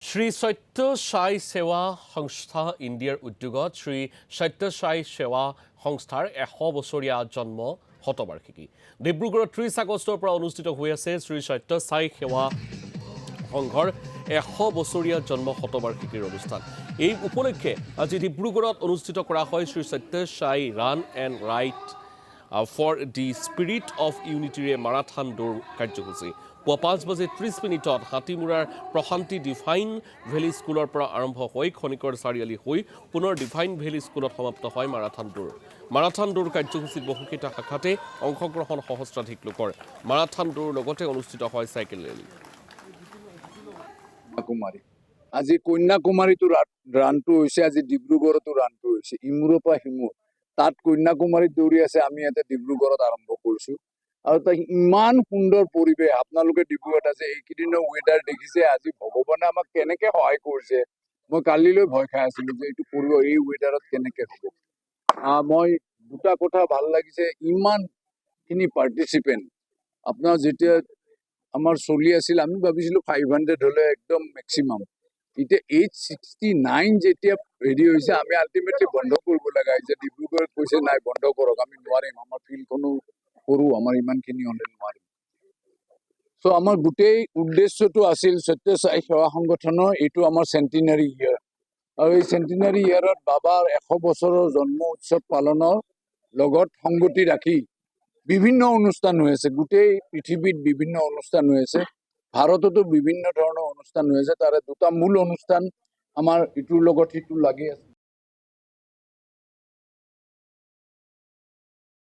শ্ৰী সত্য সাই সেৱা সংস্থা ইণ্ডিয়াৰ উদ্যোগত শ্ৰী সত্য সাই সেৱা সংস্থাৰ 100 বছৰীয়া জন্ম শতবাৰ্ষিকী ডিব্ৰুগড়ত 30 আগষ্টৰ পৰা অনুষ্ঠিত হৈ আছে শ্ৰী সত্য সাই সেৱা সংঘৰ 100 বছৰীয়া জন্ম শতবাৰ্ষিকীৰ অনুষ্ঠান। এই উপলক্ষে আজি ডিব্ৰুগড়ত অনুষ্ঠিত কৰা হয় Shri Sathya Sai run and write for the spirit of ইউনিটিৰে মাৰাথন দৌৰ কাৰ্যসূচী। পুৱা 5:30 হাতীমুৰাৰ প্ৰশান্তি ডিভাইন ভেলী স্কুলৰ পৰা আৰম্ভ হৈ খনিকৰ চাৰিআলি হৈ পুনৰ ডিভাইন ভেলী স্কুলত সমাপ্ত হয় মাৰাথন দৌৰ। মাৰাথন দৌৰ কাৰ্যসূচীত বহুকেইটা শাখাতে অংশগ্ৰহণ সহস্ৰাধিক লোকৰ। মাৰাথন দৌৰ লগতে অনুষ্ঠিত হয় চাইকেল ৰেলী। আজি কন্যাকুমাৰীটো ৰানটো হৈছে, আজি ডিব্ৰুগড়তো ৰানটো হৈছে, ইমূৰৰ পৰা সিমূৰ। তাত কন্যাকুমাৰীত দৌৰি আছে, আমি ইয়াতে ডিব্ৰুগড়ত আৰম্ভ কৰিছো। আৰু তাই ইমান সুন্দৰ পৰিৱেশ, আপোনালোকে ডিব্ৰুগড়ত আছে, এইকেইদিনৰ ৱেডাৰ দেখিছে, আজি ভগৱানে আমাক কেনেকে সহায় কৰিছে। মই কালিলৈ ভয় খাই আছিলো যে এইটো পৰিৱেশ এই ৱেডাৰত কেনেকে হ'ব। মই দুটা কথা ভাল লাগিছে, ইমানখিনি পাৰ্টিচিপেণ্ট। আপোনাৰ যেতিয়া আমাৰ চলি আছিল, আমি ভাবিছিলো 500 হলে একদম মেক্সিমাম। এতিয়া 869 যেতিয়া হেৰি হৈছে, আমি আল্টিমেটলি বন্ধ কৰিব লগা হৈছে। ডিব্ৰুগড়ত কৈছে নাই বন্ধ কৰক, আমি নোৱাৰিম, আমাৰ ফিল্ডখনো সৰু, আমাৰ ইমানখিনি হলে নোৱাৰিম। চ' আমাৰ গোটেই উদ্দেশ্যটো আছিল সত্য সাই সেৱা সংগঠনৰ, এইটো আমাৰ চেণ্টিনাৰী ইয়াৰ। আৰু এই চেণ্টিনাৰী ইয়াৰত বাবাৰ 100 বছৰৰ জন্ম উৎসৱ পালনৰ লগত সংগতি ৰাখি বিভিন্ন অনুষ্ঠান হৈ আছে। গোটেই পৃথিৱীত বিভিন্ন অনুষ্ঠান হৈ আছে, ভাৰততো বিভিন্ন ধৰণৰ অনুষ্ঠান হৈ আছে। তাৰে দুটা মূল অনুষ্ঠান আমাৰ ইটোৰ লগত সিটো লাগি আছে।